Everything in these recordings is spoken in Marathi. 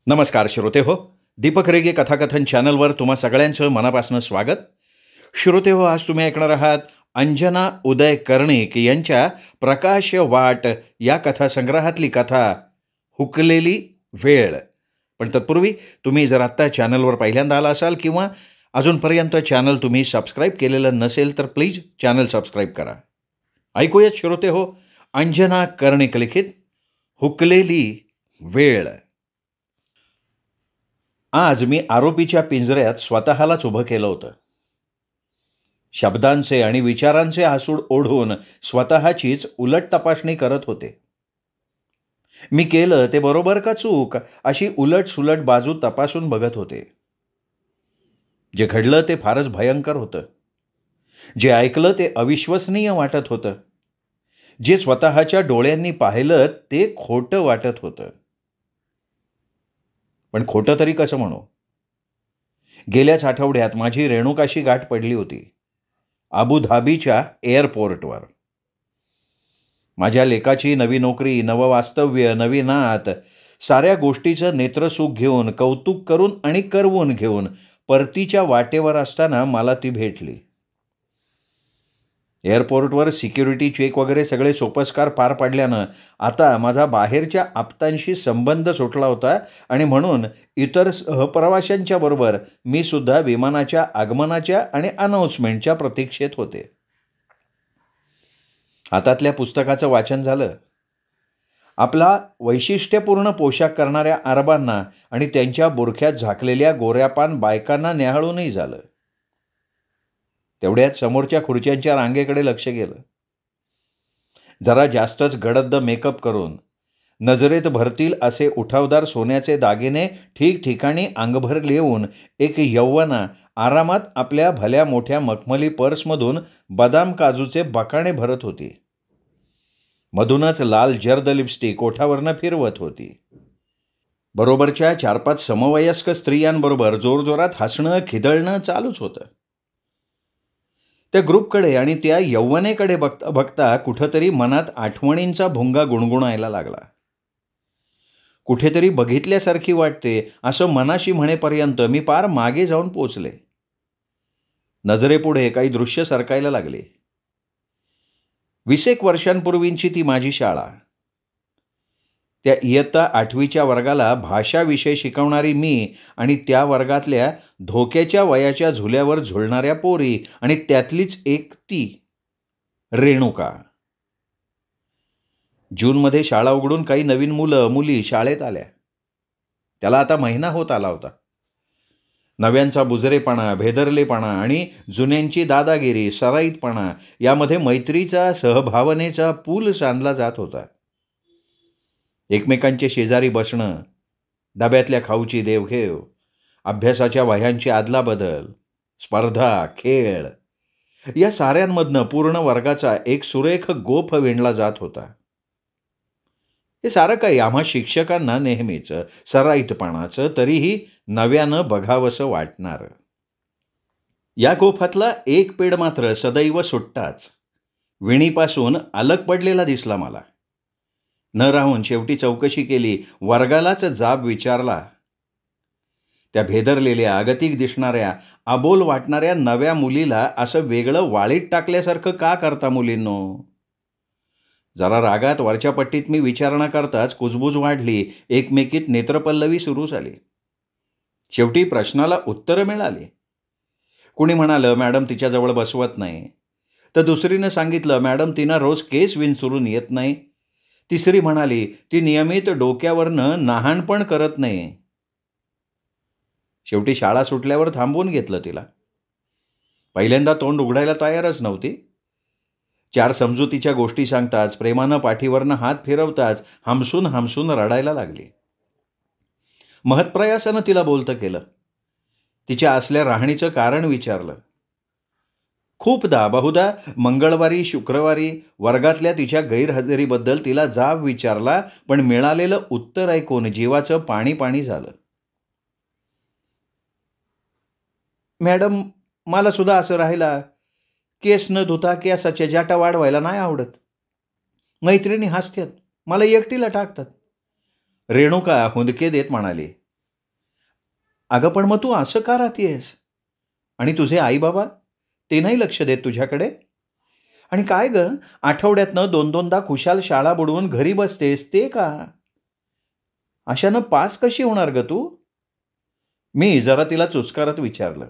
नमस्कार श्रोते हो. दीपक रेगे कथाकथन चॅनलवर तुम्हा सगळ्यांचं मनापासून स्वागत. श्रोते हो, आज तुम्ही ऐकणार आहात अंजना उदय कर्णिक यांच्या प्रकाश वाट या कथासंग्रहातली कथा हुकलेली वेळ. पण तत्पूर्वी तुम्ही जर आत्ता चॅनलवर पहिल्यांदा आला असाल किंवा अजूनपर्यंत चॅनल तुम्ही सबस्क्राईब केलेलं नसेल तर प्लीज चॅनल सबस्क्राईब करा. ऐकूयात श्रोते हो, अंजना कर्णिक लिखित हुकलेली वेळ. आज मी आरोपीच्या पिंजऱ्यात स्वतःलाच उभं केलं होतं. शब्दांचे आणि विचारांचे हासूड ओढून स्वतःचीच उलट तपासणी करत होते. मी केलं ते बरोबर का चूक अशी उलट सुलट बाजू तपासून बघत होते. जे घडलं ते फारच भयंकर होतं. जे ऐकलं ते अविश्वसनीय वाटत होतं. जे स्वतःच्या डोळ्यांनी पाहिलं ते खोटं वाटत होतं. पण खोटं तरी कसं म्हणू? गेल्याच आठवड्यात माझी रेणुकाशी गाठ पडली होती, अबुधाबीच्या एअरपोर्टवर. माझ्या लेकाची नवी नोकरी, नवं वास्तव्य, नवी नात, साऱ्या गोष्टीचं नेत्रसुख घेऊन, कौतुक करून आणि करवून घेऊन परतीच्या वाटेवर असताना मला ती भेटली. एअरपोर्टवर सिक्युरिटी चेक वगैरे सगळे सोपस्कार पार पाडल्यानं आता माझा बाहेरच्या आप्तांशी संबंध सुटला होता आणि म्हणून इतर सहप्रवाशांच्या बरोबर मी सुद्धा विमानाच्या आगमनाच्या आणि अनाउन्समेंटच्या प्रतीक्षेत होते. हातातल्या पुस्तकाचं वाचन झालं. आपला वैशिष्ट्यपूर्ण पोशाख करणाऱ्या अरबांना आणि त्यांच्या बुरख्यात झाकलेल्या गोऱ्यापान बायकांना न्याहाळूनही झालं. तेवढ्यात समोरच्या खुर्च्यांच्या रांगेकडे लक्ष गेलं. जरा जास्तच गडद मेकअप करून नजरेत भरतील असे उठावदार सोन्याचे दागिने ठिकठिकाणी अंगभर लिहून एक यौवना आरामात आपल्या भल्या मोठ्या मखमली पर्समधून बदाम काजूचे बकाणे भरत होती. मधूनच लाल जर्द लिपस्टिक ओठावरनं फिरवत होती. बरोबरच्या 4-5 समवयस्क स्त्रियांबरोबर जोरजोरात हसणं खिदळणं चालूच होतं. त्या ग्रुपकडे आणि त्या यौवनेकडे बघता बघता कुठंतरी मनात आठवणींचा भुंगा गुणगुणायला लागला. कुठेतरी बघितल्यासारखी वाटते असं मनाशी म्हणेपर्यंत मी पार मागे जाऊन पोचले. नजरेपुढे काही दृश्य सरकायला लागले. 20 एक वर्षांपूर्वींची ती माझी शाळा. त्या इयत्ता 8वीच्या वर्गाला भाषा विषय शिकवणारी मी आणि त्या वर्गातल्या धोक्याच्या वयाच्या झुल्यावर झुलणाऱ्या पोरी आणि त्यातलीच एक ती रेणुका. जूनमध्ये शाळा उघडून काही नवीन मुलं मुली शाळेत आल्या. त्याला आता महिना होत आला होता. नव्यांचा बुजरेपणा, भेदरलेपणा आणि जुन्यांची दादागिरी, सराईतपणा यामध्ये मैत्रीचा, सहभावनेचा पूल सांधला जात होता. एकमेकांचे शेजारी बसणं, डब्यातल्या खाऊची देवघेव, अभ्यासाच्या वह्यांची आदलाबदल, स्पर्धा, खेळ या साऱ्यांमधनं पूर्ण वर्गाचा एक सुरेख गोफ विणला जात होता. हे सारं काही आम्हा शिक्षकांना नेहमीच सराईतपणाचं, तरीही नव्यानं बघावंसं वाटणारं. या गोफातला एक पेड मात्र सदैव सुट्टाच, विणीपासून अलग पडलेला दिसला मला. न राहून शेवटी चौकशी केली, वर्गालाच जाब विचारला. त्या भेदरलेल्या, अगतिक दिसणाऱ्या, अबोल वाटणाऱ्या नव्या मुलीला असं वेगळं वाळीत टाकल्यासारखं का करता मुलींनो? जरा रागात वरच्या पट्टीत मी विचारणा करताच कुजबूज वाढली. एकमेकीत नेत्रपल्लवी सुरू झाली. शेवटी प्रश्नाला उत्तरं मिळाली. कुणी म्हणालं मॅडम तिच्याजवळ बसवत नाही, तर दुसरीनं सांगितलं मॅडम तिनं रोज केस विंचरून येत नाही. तिसरी म्हणाली ती नियमित डोक्यावरनं नहाणपण करत नाही. शेवटी शाळा सुटल्यावर थांबवून घेतलं तिला. पहिल्यांदा तोंड उघडायला तयारच नव्हती. 4 समजुतीच्या गोष्टी सांगताच, प्रेमानं पाठीवरनं हात फिरवताच हमसून हमसून रडायला लागली. महत्प्रयासानं तिला बोलतं केलं. तिच्या असल्या राहणीचं कारण विचारलं. खूपदा, बहुधा मंगळवारी, शुक्रवारी वर्गातल्या तिच्या गैरहजेरीबद्दल तिला जाब विचारला, पण मिळालेलं उत्तर ऐकून जीवाचं पाणी पाणी झालं. मॅडम, मला सुद्धा असं राहिला, केस न धुता केसाच्या जाटा वाढवायला नाही आवडत. मैत्रिणी हसतात, मला एकटीला टाकतात. रेणुका हुंदके देत म्हणाली. अगं पण मग तू असं का राहतेस? आणि तुझे आई बाबा ते नाही लक्ष देत तुझ्याकडे? आणि काय ग, आठवड्यातनं 2-2दा खुशाल शाळा बुडवून घरी बसतेस ते का? अशानं पास कशी होणार ग तू? मी जरा तिला चुचकारत विचारलं.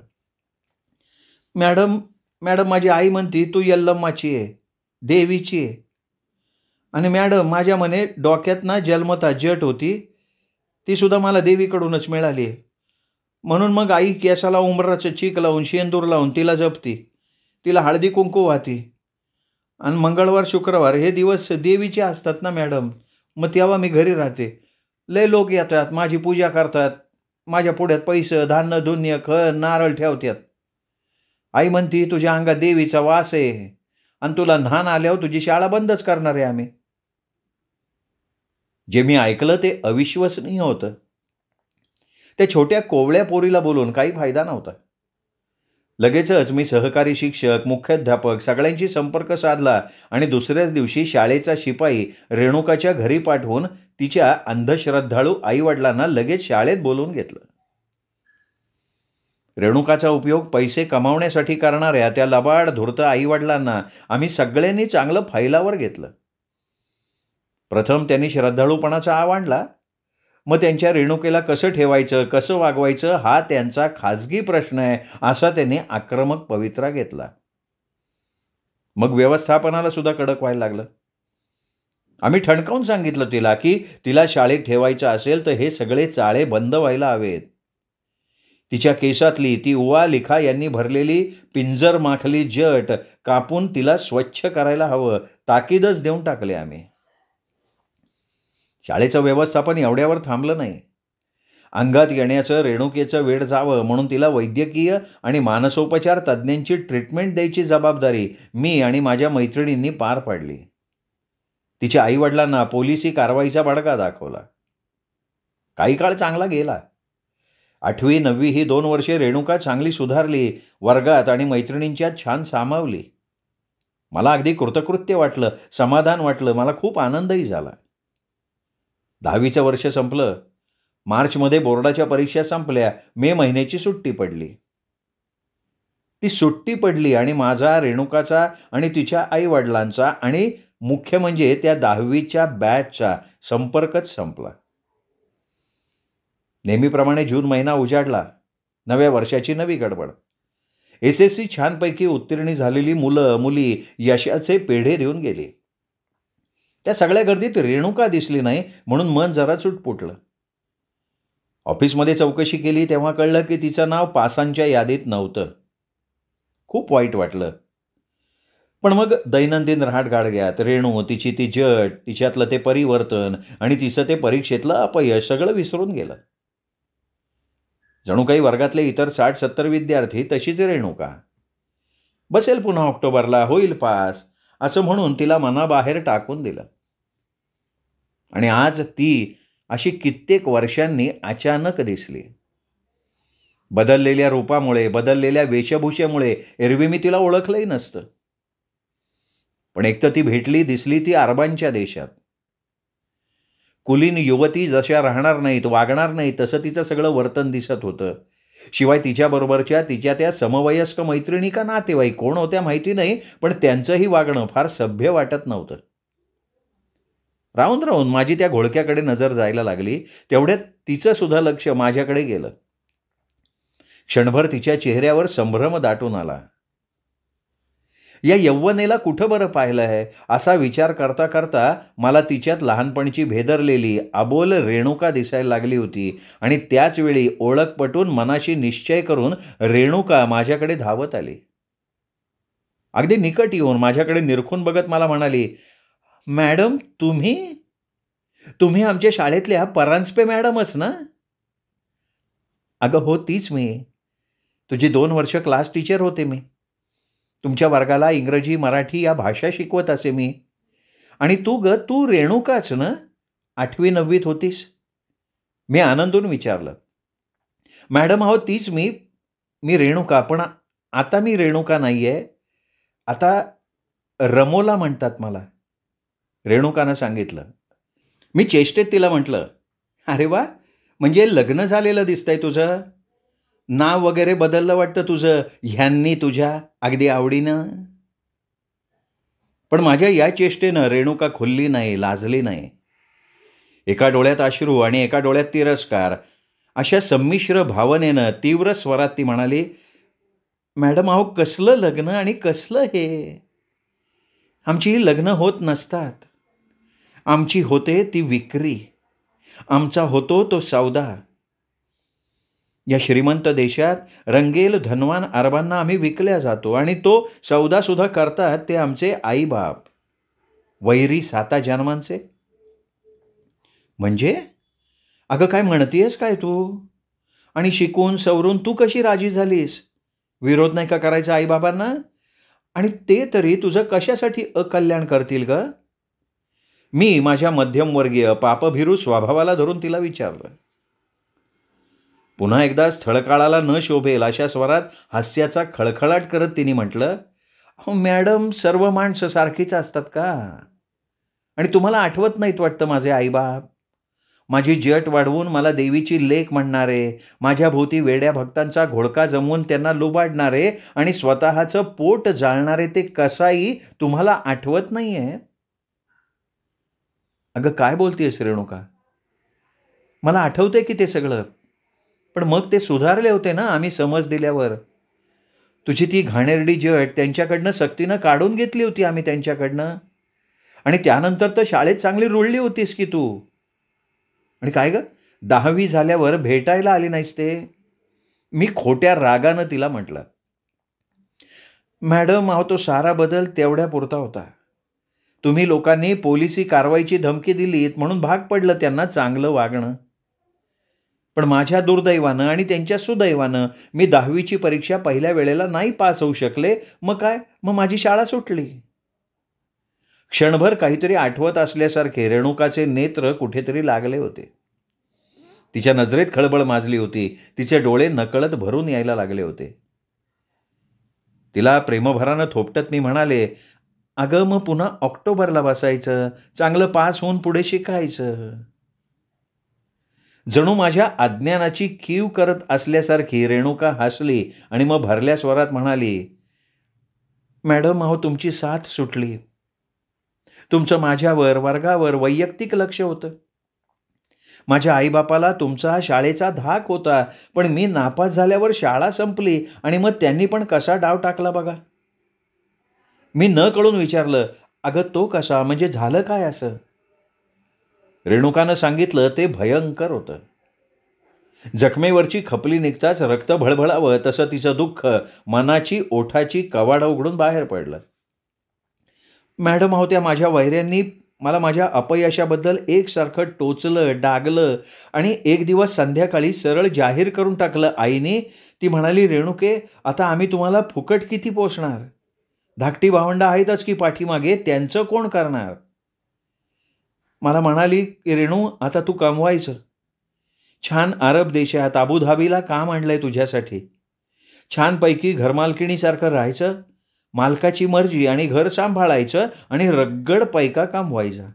मॅडम मॅडम माझी आई म्हणती तू यल्लम्माची आहे, देवीची आहे. आणि मॅडम माझ्या म्हणे डोक्यात ना जन्मतः जट होती, ती सुद्धा मला देवीकडूनच मिळाली आहे. म्हणून मग आई केसाला उंबराचं चीक लावून शेंदूर लावून तिला जपती, तिला हळदी कुंकू वाहती. आणि मंगळवार शुक्रवार हे दिवस देवीचे असतात ना मॅडम, मग तेव्हा मी घरी राहते. लय लोक येतात, माझी पूजा करतात, माझ्या पुढ्यात पैसे धान्य धुन्य खण नारळ ठेवतात. आई म्हणती तुझ्या अंगात देवीचा वास आहे आणि तुला न्हाण आल्यावर तुझी शाळा बंदच करणार आहे आम्ही. जे मी ऐकलं ते अविश्वसनीय होतं. त्या छोट्या कोवळ्या पोरीला बोलून काही फायदा नव्हता. लगेचच मी सहकारी शिक्षक, मुख्याध्यापक सगळ्यांशी संपर्क साधला आणि दुसऱ्याच दिवशी शाळेचा शिपाई रेणुकाच्या घरी पाठवून तिच्या अंधश्रद्धाळू आईवडिलांना लगेच शाळेत बोलवून घेतलं. रेणुकाचा उपयोग पैसे कमावण्यासाठी करणाऱ्या त्या लबाड धूर्त आईवडिलांना आम्ही सगळ्यांनी चांगलं फैलावर घेतलं. प्रथम त्यांनी श्रद्धाळूपणाचा आव आणला. मग त्यांच्या रेणुकेला कसं ठेवायचं, कसं वागवायचं हा त्यांचा खाजगी प्रश्न आहे असा त्यांनी आक्रमक पवित्रा घेतला. मग व्यवस्थापनाला सुद्धा कडक व्हायला लागलं. आम्ही ठणकावून सांगितलं तिला की तिला शाळेत ठेवायचं असेल तर हे सगळे चाळे बंद व्हायला हवेत. तिच्या केसातली ती उवा लिखा यांनी भरलेली पिंजर माखली जट कापून तिला स्वच्छ करायला हवं, ताकीदच देऊन टाकले आम्ही. शाळेचं व्यवस्थापन एवढ्यावर थांबलं नाही. अंगात येण्याचं रेणुकेचं वेड जावं म्हणून तिला वैद्यकीय आणि मानसोपचार तज्ज्ञांची ट्रीटमेंट द्यायची जबाबदारी मी आणि माझ्या मैत्रिणींनी पार पाडली. तिच्या आईवडिलांना पोलिसी कारवाईचा बडगा दाखवला. काही काळ चांगला गेला. 8वी 9वी ही 2 वर्षे रेणुका चांगली सुधारली, वर्गात आणि मैत्रिणींच्यात छान सामावली. मला अगदी कृतकृत्य वाटलं, समाधान वाटलं, मला खूप आनंदही झाला. 10वीचं वर्ष संपलं. मार्चमध्ये बोर्डाच्या परीक्षा संपल्या. मे महिन्याची सुट्टी पडली. ती सुट्टी पडली आणि माझा, रेणुकाचा आणि तिच्या आईवडिलांचा आणि मुख्य म्हणजे त्या 10वीच्या बॅचचा संपर्कच संपला. नेहमीप्रमाणे जून महिना उजाडला. नव्या वर्षाची नवी गडबड. SSC छानपैकी उत्तीर्ण झालेली मुलं मुली यशाचे पेढे देऊन गेली. त्या सगळ्या गर्दीत रेणुका दिसली नाही म्हणून मन जरा चुटपुटलं. ऑफिसमध्ये चौकशी केली तेव्हा कळलं की तिचं नाव पासांच्या यादीत नव्हतं. खूप वाईट वाटलं. पण मग दैनंदिन रहाटगाडग्यात रेणू, तिची ती जट, तिच्यातलं ते परिवर्तन आणि तिचं ते परीक्षेतलं अपयश सगळं विसरून गेलं. जणू काही वर्गातले इतर 60-70 विद्यार्थी तशीच रेणुका. बसेल पुन्हा ऑक्टोबरला, होईल पास असं म्हणून तिला मनाबाहेर टाकून दिलं. आणि आज ती अशी कित्येक वर्षांनी अचानक दिसली. बदललेल्या रूपामुळे, बदललेल्या वेशभूषेमुळे एरवी मी तिला ओळखलंही नसतं. पण एक तर ती भेटली, दिसली ती अरबांच्या देशात. कुलीन युवती जशा राहणार नाहीत, वागणार नाहीत तसं तिचं सगळं वर्तन दिसत होतं. शिवाय तिच्याबरोबरच्या तिच्या त्या समवयस्क मैत्रिणी का नातेवाईक कोण होत्या माहिती नाही, पण त्यांचंही वागणं फार सभ्य वाटत नव्हतं. राहून राहून माझी त्या घोळक्याकडे नजर जायला लागली. तेवढ्यात तिचं सुद्धा लक्ष माझ्याकडे गेलं. क्षणभर तिच्या चेहऱ्यावर संभ्रम दाटून आला. या यौवनेला कुठं बरं पाहिलं आहे असा विचार करता करता मला तिच्यात लहानपणीची भेदरलेली अबोल रेणुका दिसायला लागली होती. आणि त्याच वेळी ओळख पटून मनाशी निश्चय करून रेणुका माझ्याकडे धावत आली. अगदी निकट येऊन माझ्याकडे निरखून बघत मला म्हणाली, मॅडम तुम्ही आमच्या शाळेतल्या परांजपे मॅडमच ना? अगं हो, तीच मी. तुझी 2 वर्ष क्लास टीचर होते मी. तुमच्या वर्गाला इंग्रजी, मराठी या भाषा शिकवत असे मी. आणि तू रेणुकाच ना? 8वी 9वीत होतीस. मी आनंदून विचारलं. मॅडम अहो तीच मी रेणुका, पण आता मी रेणुका नाही आहे, आता रमोला म्हणतात मला, रेणुकानं सांगितलं. मी चेष्टेत तिला म्हटलं, अरे वा, म्हणजे लग्न झालेलं दिसतंय तुझं. नाव वगैरे बदललं वाटतं तुझं ह्यांनी तुझ्या अगदी आवडीनं. पण माझ्या या चेष्टेनं रेणुका खुलली नाही, लाजली नाही. एका डोळ्यात अश्रू आणि एका डोळ्यात तिरस्कार अशा संमिश्र भावनेनं तीव्र स्वरात ती म्हणाली, "मॅडम अहो कसलं लग्न आणि कसलं हे? आमची लग्न होत नसतात. आमची होते ती विक्री. आमचा होतो तो सौदा. या श्रीमंत देशात रंगेल धनवान अरबांना आम्ही विकल्या जातो आणि तो सौदासुद्धा करतात ते आमचे आईबाप, वैरी 7 जन्मांचे." म्हणजे अगं काय म्हणतीयस काय तू? आणि शिकून सवरून तू कशी राजी झालीस? विरोध नाही का करायचा आईबाबांना? आणि ते तरी तुझं कशासाठी अकल्याण करतील ग? मी माझ्या मध्यमवर्गीय पापभिरू स्वभावाला धरून तिला विचारलं. पुन्हा एकदा स्थळकाळाला न शोभेल अशा स्वरात हास्याचा खळखळाट करत तिने म्हटलं, "अहो मॅडम सर्व माणसं सारखीच असतात का? आणि तुम्हाला आठवत नाहीत वाटतं माझे आईबाप? माझी जट वाढवून मला देवीची लेक म्हणणारे, माझ्या भोवती वेड्या भक्तांचा घोळका जमवून त्यांना लुबाडणारे आणि स्वतःचं पोट जाळणारे ते कसाई तुम्हाला आठवत नाहीये?" "अगं काय बोलतेयस रेणुका? मला आठवतंय की ते सगळं. पण मग ते सुधारले होते ना आम्ही समज दिल्यावर. तुझी ती घाणेरडी जट त्यांच्याकडनं सक्तीनं काढून घेतली होती आम्ही त्यांच्याकडनं. आणि त्यानंतर तर शाळेत चांगली रुळली होतीस की तू. आणि काय ग 10वी झाल्यावर भेटायला आली नाहीस ते?" मी खोट्या रागानं तिला म्हटलं, "मॅडम अहो तो सारा बदल तेवढ्यापुरता होता. तुम्ही लोकांनी पोलिसी कारवाईची धमकी दिलीत म्हणून भाग पडलं त्यांना चांगलं वागणं. पण माझ्या दुर्दैवानं आणि त्यांच्या सुदैवानं मी 10वीची परीक्षा पहिल्या वेळेला नाही पास होऊ शकले. मग काय? मग माझी शाळा सुटली." क्षणभर काहीतरी आठवत असल्यासारखे रेणुकाचे नेत्र कुठेतरी लागले होते. तिच्या नजरेत खळबळ माजली होती. तिचे डोळे नकळत भरून यायला लागले होते. तिला प्रेमभरानं थोपटत मी म्हणाले, "अगं मग पुन्हा ऑक्टोबरला बसायचं, चांगलं पास होऊन पुढे शिकायचं." जणू माझ्या अज्ञानाची कीव करत असल्यासारखी रेणुका हसली आणि मग भरल्या स्वरात म्हणाली, "मॅडम अहो तुमची साथ सुटली. तुमचं माझ्यावर, वर्गावर वैयक्तिक लक्ष होतं. माझ्या आईबापाला तुमचा शाळेचा धाक होता. पण मी नापास झाल्यावर शाळा संपली आणि मग त्यांनी पण कसा डाव टाकला बघा." मी न कळून विचारलं, "अगं तो कसा? म्हणजे झालं काय असं?" रेणुकानं सांगितलं ते भयंकर होतं. जखमेवरची खपली निघताच रक्त भळभळावं तसं तिचं दुःख मनाची ओठाची कवाडं उघडून बाहेर पडलं. "मॅडम अहो त्या माझ्या वैऱ्यांनी मला माझ्या अपयशाबद्दल एकसारखं टोचलं, डागलं आणि एक दिवस संध्याकाळी सरळ जाहीर करून टाकलं आईने." ती म्हणाली, "रेणुके आता आम्ही तुम्हाला फुकट किती पोसणार? धाकटी भावंडं आहेतच की पाठीमागे, त्यांचं कोण करणार?" मला म्हणाली, की "रेणू आता तू कमवायचं. छान अरब देशात अबुधाबीला काम आणलंय तुझ्यासाठी. छानपैकी घरमालकिणीसारखं राहायचं, मालकाची मर्जी आणि घर सांभाळायचं आणि रगड पैका कमवायचा.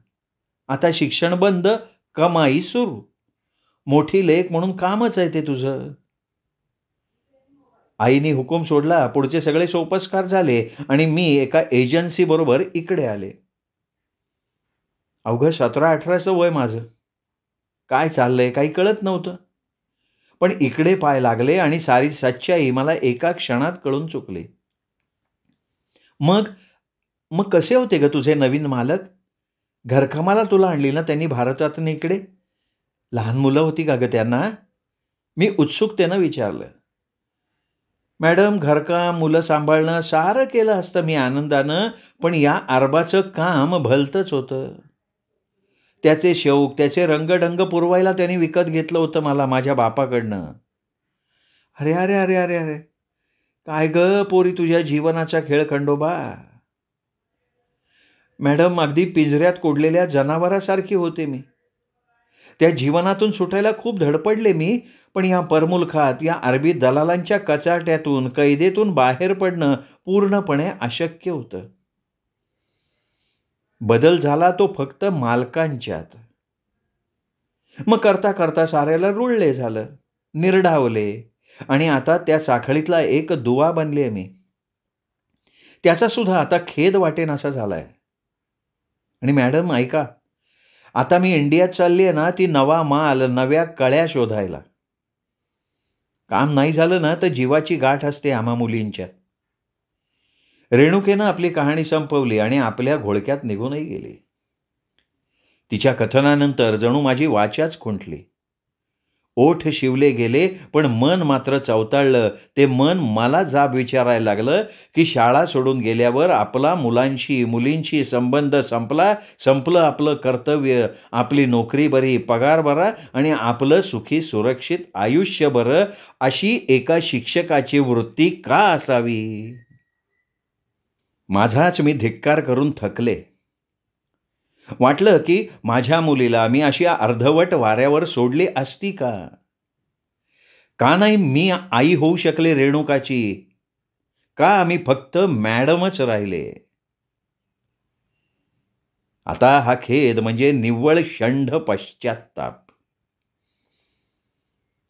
आता शिक्षण बंद, कमाई सुरू. मोठी लेक म्हणून कामच आहे ते तुझं." आईने हुकूम सोडला. पुढचे सगळे सोपस्कार झाले आणि मी एका एजन्सीबरोबर इकडे आले. अवघं 17-18चं वय माझं. काय चाललंय काही कळत नव्हतं. पण इकडे पाय लागले आणि सारी सच्चाई मला एका क्षणात कळून चुकली. मग मग कसे होते ग तुझे नवीन मालक? घरकामाला तुला आणली ना त्यांनी भारतातून इकडे? लहान मुलं होती का ग त्यांना? मी उत्सुकतेनं विचारलं. "मॅडम घरकाम, मुलं सांभाळणं सारं केलं असतं मी आनंदानं, पण या अरबाचं काम भलतंच होतं. त्याचे शौक, त्याचे रंगढंग पुरवायला त्यांनी विकत घेतलं होतं मला माझ्या बापाकडनं." "अरे, अरे, अरे, अरे, अरे! काय गं पोरी तुझ्या जीवनाचा खेळखंडोबा?" "मॅडम अगदी पिंजऱ्यात कोंडलेल्या जनावरासारखी होते मी. त्या जीवनातून सुटायला खूप धडपडले मी, पण या परमुलखात, या अरबी दलालांच्या कचाट्यातून, कैदेतून बाहेर पडणं पूर्णपणे अशक्य होतं. बदल झाला तो फक्त मालकांच्यात. मग करता करता साऱ्याला रुळले झालं, निर्ढावले आणि आता त्या साखळीतला एक दुवा बनली आहे मी. त्याचा सुद्धा आता खेद वाटेनासा झालाय. आणि मॅडम ऐका, आता मी इंडियात चालली आहे ना, ती नवा माल, नव्या कळ्या शोधायला. काम नाही झालं ना, तर जीवाची गाठ असते आम्हा मुलींच्या. रेणुकेनं आपली कहाणी संपवली आणि आपल्या घोळक्यात निघूनही गेली. तिच्या कथनानंतर जणू माझी वाचाच खुंटली. ओठ शिवले गेले, पण मन मात्र चवताळलं. ते मन मला जाब विचारायला लागलं, की शाळा सोडून गेल्यावर आपला मुलांशी, मुलींशी संबंध संपलं आपलं कर्तव्य, आपली नोकरी बरी, पगार बरा आणि आपलं सुखी सुरक्षित आयुष्य बरं, अशी एका शिक्षकाची वृत्ती का असावी? माझाच मी धिक्कार करून थकले. वाटलं की माझ्या मुलीला मी अशी अर्धवट वाऱ्यावर सोडली असती का? का नाही मी आई होऊ शकले रेणुकाची? का आम्ही फक्त मॅडमच राहिले? आता हा खेद म्हणजे निव्वळ षंढ पश्चात्ताप.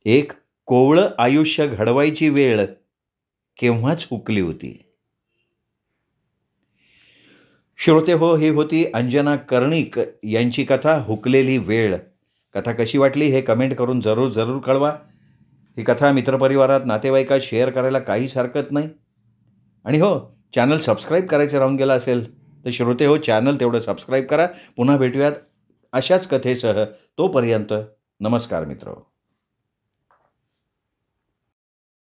एक कोवळं आयुष्य घडवायची वेळ केव्हाच हुकली होती. श्रोते हो, ही होती अंजना कर्णिक यांची कथा हुकलेली वेळ. कथा कशी वाटली हे कमेंट करून जरूर कळवा. ही कथा मित्रपरिवारात, नातेवाईकात शेअर करायला काहीच हरकत नाही. आणि हो, चॅनल सबस्क्राईब करायचं राहून गेलं असेल तर श्रोते हो, चॅनल तेवढं सबस्क्राईब करा. पुन्हा भेटूयात अशाच कथेसह. तोपर्यंत नमस्कार मित्र.